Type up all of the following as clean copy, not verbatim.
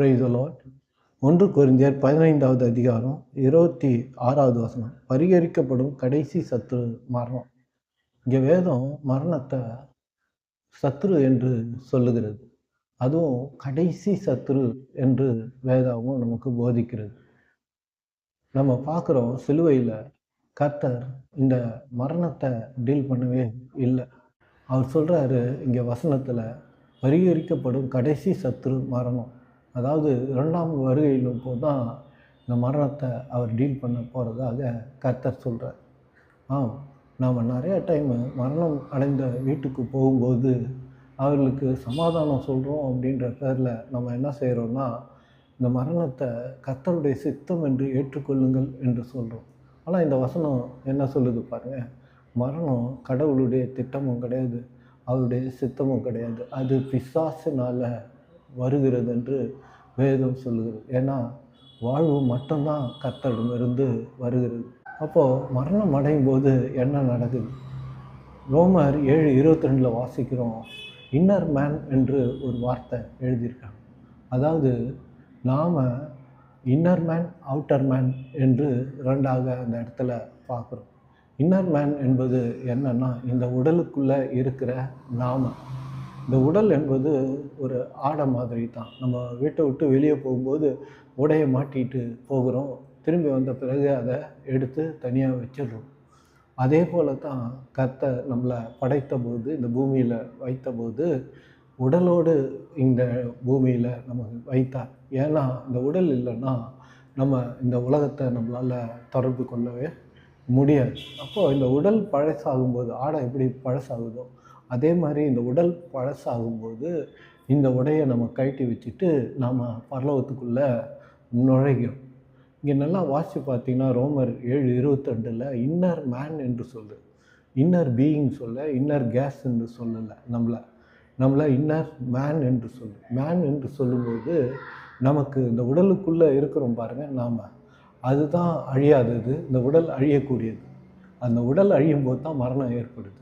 Price the Lord. 1 கொரிந்தியர் 15வது அதிகாரம் 26வது வசனம். பரிகரிக்கப்படும் கடைசி சத்துரு மரணம். இங்கே வேதம் மரணத்தை சத்துரு என்று சொல்லுகிறது. அதுவும் கடைசி சத்துரு என்று வேதாவும் நமக்கு போதிக்கிறது. நம்ம பார்க்குறோம், சிலுவையில் கர்த்தர் இந்த மரணத்தை டீல் பண்ணவே இல்லை. அவர் சொல்கிறாரு இங்கே வசனத்தில், பரிகரிக்கப்படும் கடைசி சத்துரு மரணம். அதாவது 2ஆம் வருகையில் போது தான் இந்த மரணத்தை அவர் டீல் பண்ண போகிறதாக கர்த்தர் சொல்கிறார். நாம் நிறைய டைமு மரணம் அடைந்த வீட்டுக்கு போகும்போது அவர்களுக்கு சமாதானம் சொல்கிறோம் அப்படின்ற பேரில் நம்ம என்ன செய்கிறோன்னா, இந்த மரணத்தை கர்த்தருடைய சித்தம் என்று ஏற்றுக்கொள்ளுங்கள் என்று சொல்கிறோம். ஆனால் இந்த வசனம் என்ன சொல்லுது பாருங்கள், மரணம் கடவுளுடைய திட்டமும் கிடையாது, அவருடைய சித்தமும் கிடையாது, அது பிசாசினால் வருகிறது என்று வேதம் சொல்லுகிறது. ஏன்னா வாழ்வு மட்டும்தான் கர்த்தரிடமிருந்து வருகிறது. அப்போது மரணம் அடையும் போது என்ன நடக்குது? ரோமர் 7:22 வாசிக்கிறோம், இன்னர் மேன் என்று ஒரு வார்த்தை எழுதியிருக்காங்க. அதாவது நாம் இன்னர் மேன் அவுட்டர் மேன் என்று ரெண்டாக அந்த இடத்துல பார்க்குறோம். இன்னர் மேன் என்பது என்னன்னா, இந்த உடலுக்குள்ளே இருக்கிற நாம. இந்த உடல் என்பது ஒரு ஆடை மாதிரி தான். நம்ம வீட்டை விட்டு வெளியே போகும்போது உடையை மாட்டிட்டு போகிறோம், திரும்பி வந்த பிறகு அதை எடுத்து தனியாக வச்சிடுறோம். அதே போல தான் கர்த்தர் நம்மளை படைத்த போது, இந்த பூமியில் வைத்தபோது உடலோடு இந்த பூமியில் நமக்கு வைத்தார். ஏன்னா இந்த உடல் இல்லைன்னா நம்ம இந்த உலகத்தை நம்மளால் தொடர்பு கொள்ளவே முடியாது. அப்போது இந்த உடல் பழசாகும்போது, ஆடை எப்படி பழசாகுதோ அதே மாதிரி இந்த உடல் பழசாகும்போது இந்த உடையை நம்ம கழட்டி வச்சுட்டு நாம் பரலோகத்துக்குள்ளே நுழைகிறோம். இங்கே நல்லா வாசித்து பார்த்தீங்கன்னா ரோமர் 7:22 இன்னர் மேன் என்று சொல்லு, இன்னர் பீயிங் சொல்ல, இன்னர் கேஸ் என்று சொல்லலை, நம்மளை இன்னர் மேன் என்று சொல்லு. மேன் என்று சொல்லும்போது நமக்கு இந்த உடலுக்குள்ளே இருக்கிறோம் பாருங்கள், நாம் அதுதான் அழியாதது, இந்த உடல் அழியக்கூடியது. அந்த உடல் அழியும் போது தான் மரணம் ஏற்படுது.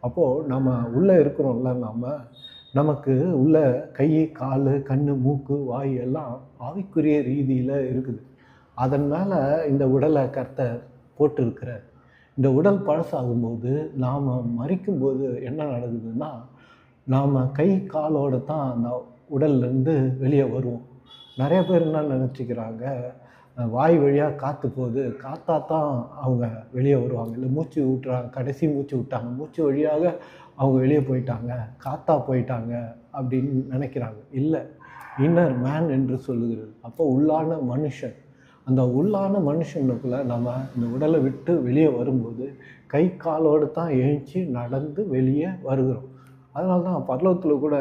அப்போது நம்ம உள்ளே இருக்கிறோம்ல, நமக்கு உள்ள கை, கால், கண், மூக்கு, வாய் எல்லாம் ஆவிக்குரிய ரீதியில் இருக்குது. அதனால் இந்த உடலை கர்த்தர் போட்டிருக்கிறார். இந்த உடல் பழசாகும்போது நாம் மரிக்கும்போது என்ன நடக்குதுன்னா, நாம் கை காலோடு தான் அந்த உடல்லேருந்து வெளியே வருவோம். நிறைய பேர் என்ன நினச்சிக்கிறாங்க, வாய் வழியாக காற்று போகுது, காற்றா தான் அவங்க வெளியே வருவாங்க, இல்லை மூச்சு விட்டுறாங்க, கடைசி மூச்சு விட்டாங்க, மூச்சு வழியாக அவங்க வெளியே போயிட்டாங்க, காற்றா போயிட்டாங்க அப்படின்னு நினைக்கிறாங்க. இல்லை, இன்னர் மேன் என்று சொல்லுகிறது. அப்போ உள்ளான மனுஷன், அந்த உள்ளான மனுஷனுக்குள்ளே நம்ம இந்த உடலை விட்டு வெளியே வரும்போது கை காலோடு தான் எழுச்சி நடந்து வெளியே வருகிறோம். அதனால தான் பரலோகத்தில் கூட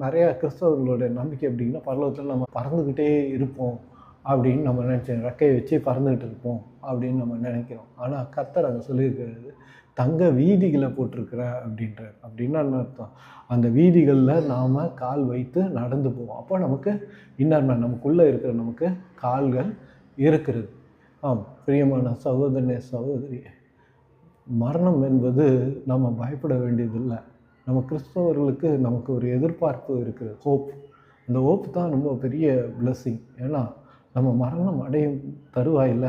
நிறையா கிறிஸ்தவர்களோட நம்பிக்கை எப்படின்னா, பரலோகத்தில் நம்ம பறந்துக்கிட்டே இருப்போம் அப்படின்னு நம்ம நினச்சோம், ரெக்கையை வச்சு பறந்துக்கிட்டு இருப்போம் அப்படின்னு நம்ம நினைக்கிறோம். ஆனால் கர்த்தர் அங்கே சொல்லியிருக்கிறது, தங்க வீதிகளை போட்டிருக்கிற அப்படின்றார். அப்படின்னா என்ன அர்த்தம்? அந்த வீதிகளில் நாம் கால் வைத்து நடந்து போவோம். அப்போ நமக்கு இன்னர் மேன், நமக்குள்ளே இருக்கிற நமக்கு கால்கள் இருக்கிறது. பிரியமான சகோதரனே, சகோதரி, மரணம் என்பது நம்ம பயப்பட வேண்டியதில்லை. நம்ம கிறிஸ்தவர்களுக்கு நமக்கு ஒரு எதிர்பார்ப்பு இருக்குது, ஹோப். அந்த ஹோப் தான் ரொம்ப பெரிய பிளெஸ்ஸிங். ஏன்னா நம்ம மரணம் அடையும் தருவாயில்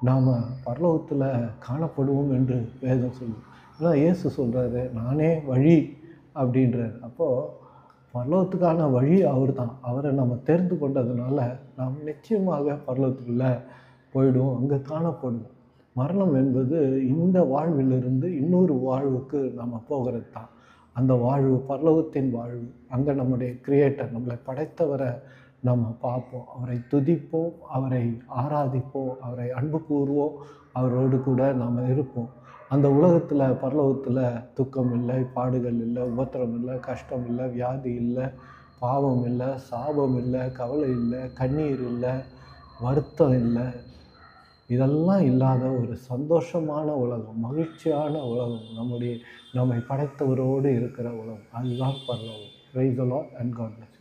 நாம் பரலோகத்தில் காணப்படுவோம் என்று வேதம் சொல்லுது. ஏன்னா இயேசு சொல்கிறாரு, நானே வழி அப்படின்றார். அப்போது பரலோகத்துக்கான வழி அவர் தான். அவரை நம்ம தெரிந்து கொண்டதுனால நாம் நிச்சயமாக பரலோகத்துக்குள்ளே போயிடுவோம், அங்கே காணப்படுவோம். மரணம் என்பது இந்த வாழ்விலிருந்து இன்னொரு வாழ்வுக்கு நம்ம போகிறது தான். அந்த வாழ்வு பரலோகத்தின் வாழ்வு. அங்கே நம்முடைய கிரியேட்டர், நம்மளை படைத்தவரை நம்ம பார்ப்போம், அவரை துதிப்போம், அவரை ஆராதிப்போம், அவரை அன்பு கூறுவோம், அவரோடு கூட நாம் இருப்போம். அந்த உலகத்தில், பரலோகத்தில் துக்கம் இல்லை, பாடுகள் இல்லை, உபத்திரம் இல்லை, கஷ்டம் இல்லை, வியாதி இல்லை, பாவம் இல்லை, சாபம் இல்லை, கவலை இல்லை, கண்ணீர் இல்லை, வருத்தம் இல்லை. இதெல்லாம் இல்லாத ஒரு சந்தோஷமான உலகம், மகிழ்ச்சியான உலகம், நம்மை படைத்தவரோடு இருக்கிற உலகம். அதுதான் பரலோகம். Praise the Lord and God plus.